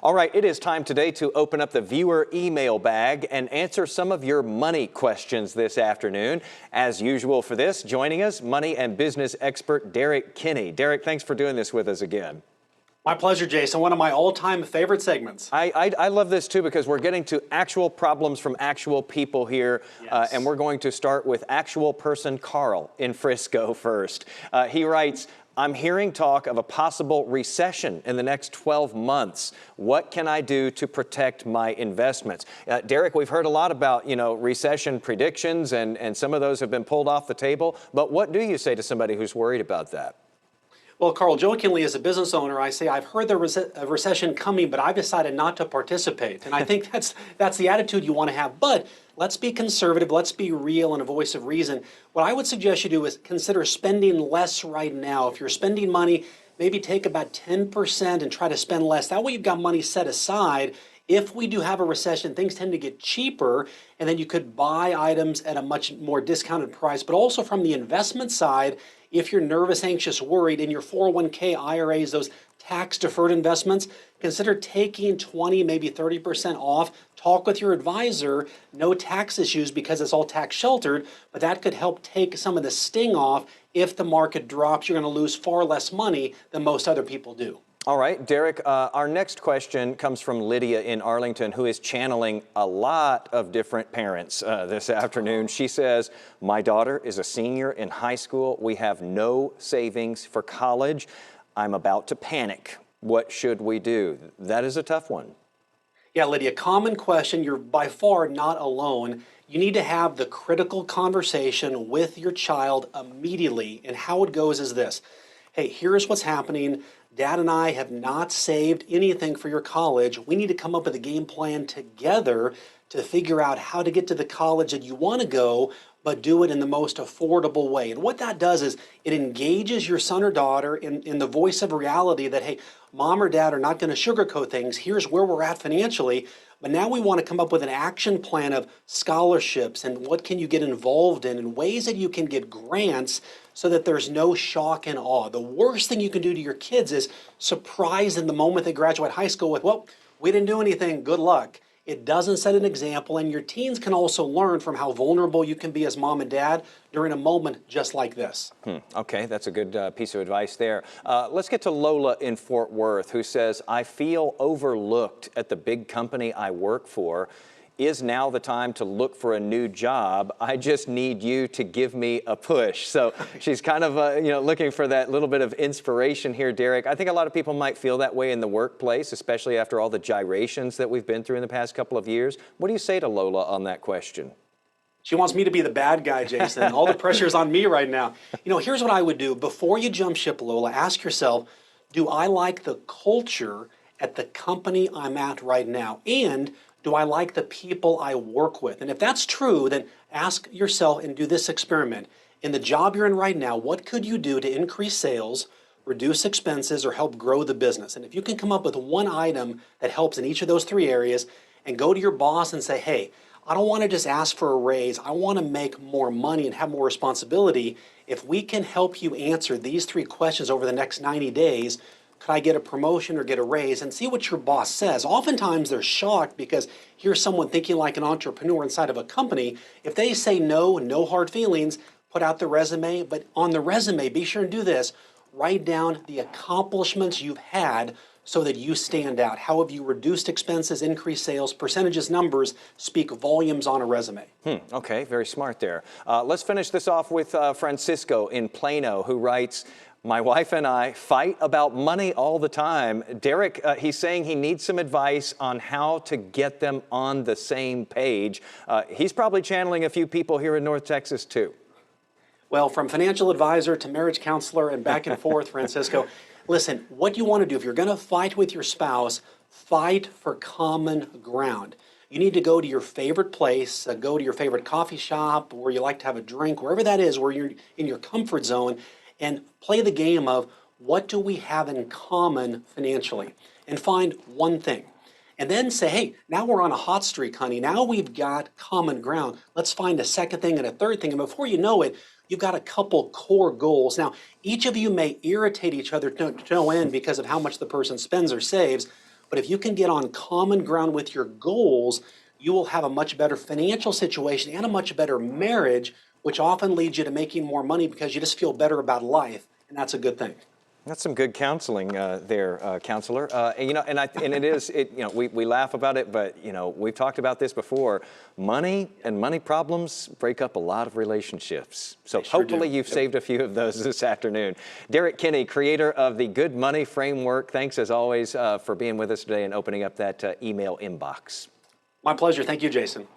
All right, it is time today to open up the viewer email bag and answer some of your money questions this afternoon. As usual for this, joining us, money and business expert Derrick Kinney. Derrick, thanks for doing this with us again. My pleasure, Jason. One of my all-time favorite segments. I love this too because we're getting to actual problems from actual people here. Yes. And we're going to start with actual person Carl in Frisco first. He writes, I'm hearing talk of a possible recession in the next 12 months. What can I do to protect my investments? Derrick, we've heard a lot about, recession predictions, and some of those have been pulled off the table. But what do you say to somebody who's worried about that? Well, Carl, jokingly, as a business owner, I say I've heard the recession coming, but I've decided not to participate. And I think that's the attitude you want to have. But let's be conservative. Let's be real and a voice of reason. What I would suggest you do is consider spending less right now. If you're spending money, maybe take about 10% and try to spend less. That way you've got money set aside. If we do have a recession, things tend to get cheaper, and then you could buy items at a much more discounted price. But also from the investment side, if you're nervous, anxious, worried in your 401k, IRAs, those tax-deferred investments, consider taking 20, maybe 30% off. Talk with your advisor. No tax issues because it's all tax sheltered, but that could help take some of the sting off. If the market drops, you're going to lose far less money than most other people do. All right, Derrick, our next question comes from Lydia in Arlington, who is channeling a lot of different parents this afternoon. She says, my daughter is a senior in high school. We have no savings for college. I'm about to panic. What should we do? That is a tough one. Yeah, Lydia, common question. You're by far not alone. You need to have the critical conversation with your child immediately. And how it goes is this. Hey, here's what's happening. Dad and I have not saved anything for your college. We need to come up with a game plan together to figure out how to get to the college that you want to go, but do it in the most affordable way. And what that does is it engages your son or daughter in the voice of reality that, hey, mom or dad are not going to sugarcoat things. Here's where we're at financially. But now we want to come up with an action plan of scholarships and what can you get involved in and ways that you can get grants so that there's no shock and awe. The worst thing you can do to your kids is surprise them the moment they graduate high school with, well, we didn't do anything, good luck. It doesn't set an example, and your teens can also learn from how vulnerable you can be as mom and dad during a moment just like this. Okay, that's a good piece of advice there. Let's get to Lola in Fort Worth, who says, I feel overlooked at the big company I work for. Is now the time to look for a new job? I just need you to give me a push. So she's kind of looking for that little bit of inspiration here, Derrick. I think a lot of people might feel that way in the workplace, especially after all the gyrations that we've been through in the past couple of years. What do you say to Lola on that question? She wants me to be the bad guy, Jason. All the pressure's on me right now. Here's what I would do. Before you jump ship, Lola, ask yourself, do I like the culture at the company I'm at right now? And do I like the people I work with? And if that's true, then ask yourself and do this experiment. In the job you're in right now, what could you do to increase sales, reduce expenses, or help grow the business? And if you can come up with one item that helps in each of those three areas and go to your boss and say, hey, I don't want to just ask for a raise. I want to make more money and have more responsibility. If we can help you answer these three questions over the next 90 days, could I get a promotion or get a raise? And see what your boss says. Oftentimes they're shocked because here's someone thinking like an entrepreneur inside of a company. If they say no, no hard feelings, put out the resume. But on the resume, be sure and do this. Write down the accomplishments you've had so that you stand out. How have you reduced expenses, increased sales? Percentages, numbers speak volumes on a resume. Okay, very smart there. Let's finish this off with Francisco in Plano, who writes, my wife and I fight about money all the time. Derrick, he's saying he needs some advice on how to get them on the same page. He's probably channeling a few people here in North Texas, too. Well, from financial advisor to marriage counselor and back and forth, Francisco, listen, what you want to do, if you're going to fight with your spouse, fight for common ground. You need to go to your favorite place, go to your favorite coffee shop, where you like to have a drink, wherever that is, where you're in your comfort zone, and play the game of what do we have in common financially, and find one thing. And then say, hey, now we're on a hot streak, honey. Now we've got common ground. Let's find a second thing and a third thing. And before you know it, you've got a couple core goals. Now, each of you may irritate each other to no end because of how much the person spends or saves. But if you can get on common ground with your goals, you will have a much better financial situation and a much better marriage, which often leads you to making more money because you just feel better about life. And that's a good thing. That's some good counseling there, counselor. And it is, we laugh about it, but, we've talked about this before. Money and money problems break up a lot of relationships. So hopefully you've saved a few of those this afternoon. Derrick Kinney, creator of the Good Money Framework. Thanks, as always, for being with us today and opening up that email inbox. My pleasure. Thank you, Jason.